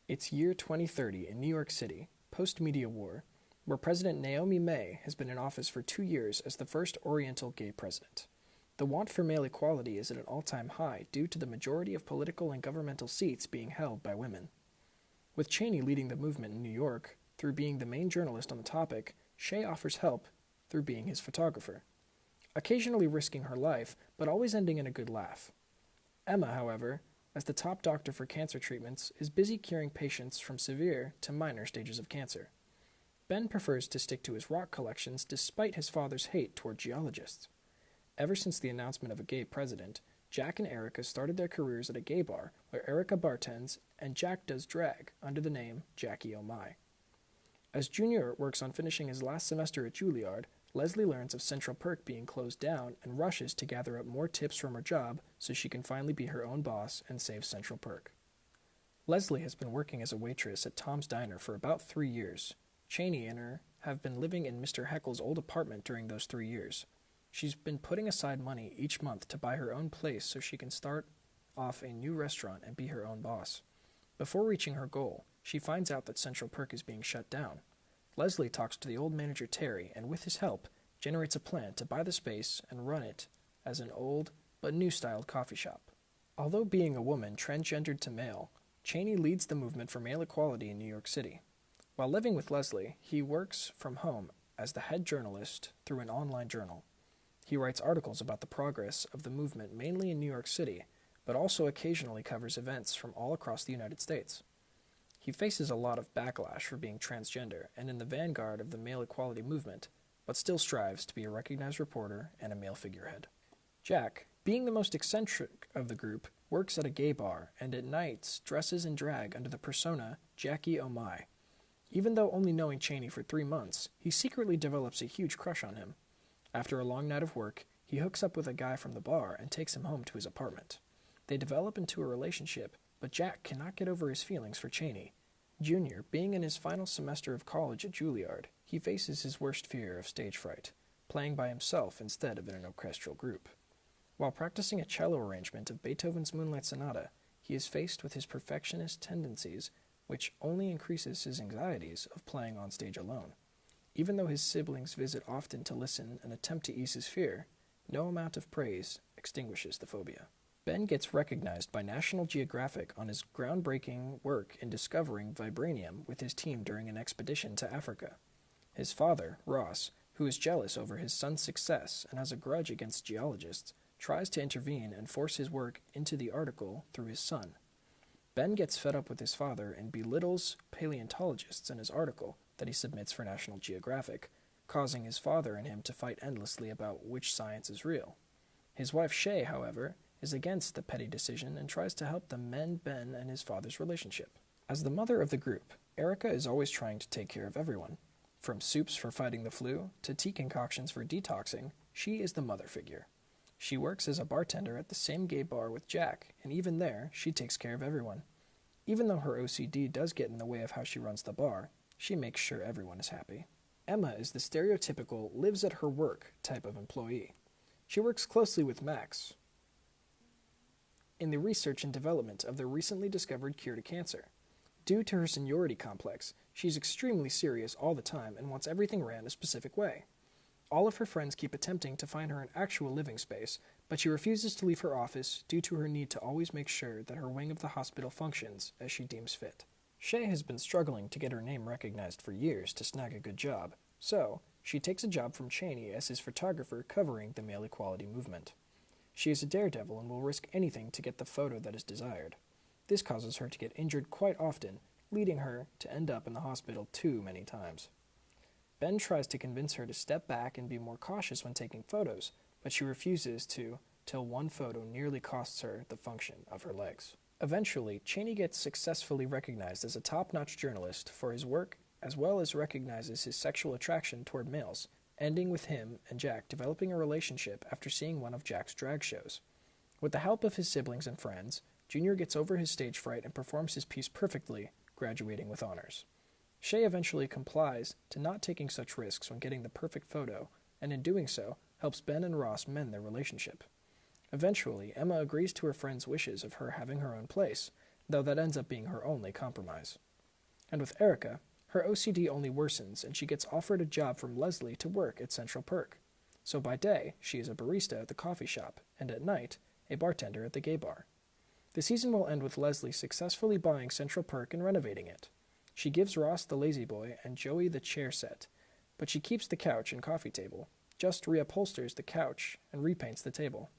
It's year 2030 in New York City, post-media war, where President Naomi May has been in office for 2 years as the first Oriental gay president. The want for male equality is at an all-time high due to the majority of political and governmental seats being held by women. With Cheney leading the movement in New York, through being the main journalist on the topic, Shea offers help through being his photographer, occasionally risking her life, but always ending in a good laugh. Emma, however, as the top doctor for cancer treatments, is busy curing patients from severe to minor stages of cancer. Ben prefers to stick to his rock collections despite his father's hate toward geologists. Ever since the announcement of a gay president, Jack and Erica started their careers at a gay bar where Erica bartends and Jack does drag under the name Jackie Oh My. As Junior works on finishing his last semester at Juilliard, Leslie learns of Central Perk being closed down and rushes to gather up more tips from her job so she can finally be her own boss and save Central Perk. Leslie has been working as a waitress at Tom's Diner for about 3 years. Cheney and her have been living in Mr. Heckle's old apartment during those 3 years. She's been putting aside money each month to buy her own place so she can start off a new restaurant and be her own boss. Before reaching her goal, she finds out that Central Perk is being shut down. Leslie talks to the old manager Terry and with his help, generates a plan to buy the space and run it as an old but new-styled coffee shop. Although being a woman transgendered to male, Cheney leads the movement for male equality in New York City. While living with Leslie, he works from home as the head journalist through an online journal. He writes articles about the progress of the movement mainly in New York City, but also occasionally covers events from all across the United States. He faces a lot of backlash for being transgender and in the vanguard of the male equality movement, but still strives to be a recognized reporter and a male figurehead. Jack, being the most eccentric of the group, works at a gay bar and at nights dresses in drag under the persona Jackie Oh My. Even though only knowing Cheney for 3 months, he secretly develops a huge crush on him. After a long night of work, he hooks up with a guy from the bar and takes him home to his apartment. They develop into a relationship, but Jack cannot get over his feelings for Cheney. Junior, being in his final semester of college at Juilliard, he faces his worst fear of stage fright, playing by himself instead of in an orchestral group. While practicing a cello arrangement of Beethoven's Moonlight Sonata, he is faced with his perfectionist tendencies, which only increases his anxieties of playing on stage alone. Even though his siblings visit often to listen and attempt to ease his fear, no amount of praise extinguishes the phobia. Ben gets recognized by National Geographic on his groundbreaking work in discovering vibranium with his team during an expedition to Africa. His father, Ross, who is jealous over his son's success and has a grudge against geologists, tries to intervene and force his work into the article through his son. Ben gets fed up with his father and belittles paleontologists in his article that he submits for National Geographic, causing his father and him to fight endlessly about which science is real. His wife Shay, however, is against the petty decision and tries to help them mend Ben and his father's relationship. As the mother of the group, Erica is always trying to take care of everyone. From soups for fighting the flu to tea concoctions for detoxing, she is the mother figure. She works as a bartender at the same gay bar with Jack, and even there, she takes care of everyone. Even though her OCD does get in the way of how she runs the bar, she makes sure everyone is happy. Emma is the stereotypical lives at her work type of employee. She works closely with Max in the research and development of the recently discovered cure to cancer. Due to her seniority complex, she's extremely serious all the time and wants everything ran a specific way. All of her friends keep attempting to find her an actual living space, but she refuses to leave her office due to her need to always make sure that her wing of the hospital functions as she deems fit. Shay has been struggling to get her name recognized for years to snag a good job, so she takes a job from Cheney as his photographer covering the male equality movement. She is a daredevil and will risk anything to get the photo that is desired. This causes her to get injured quite often, leading her to end up in the hospital too many times. Ben tries to convince her to step back and be more cautious when taking photos, but she refuses to, till one photo nearly costs her the function of her legs. Eventually, Cheney gets successfully recognized as a top-notch journalist for his work, as well as recognizes his sexual attraction toward males, ending with him and Jack developing a relationship after seeing one of Jack's drag shows. With the help of his siblings and friends, Junior gets over his stage fright and performs his piece perfectly, graduating with honors. Shay eventually complies to not taking such risks when getting the perfect photo, and in doing so, helps Ben and Ross mend their relationship. Eventually, Emma agrees to her friend's wishes of her having her own place, though that ends up being her only compromise. And with Erica, her OCD only worsens and she gets offered a job from Leslie to work at Central Perk. So by day, she is a barista at the coffee shop, and at night, a bartender at the gay bar. The season will end with Leslie successfully buying Central Perk and renovating it. She gives Ross the lazy boy and Joey the chair set, but she keeps the couch and coffee table, just reupholsters the couch and repaints the table.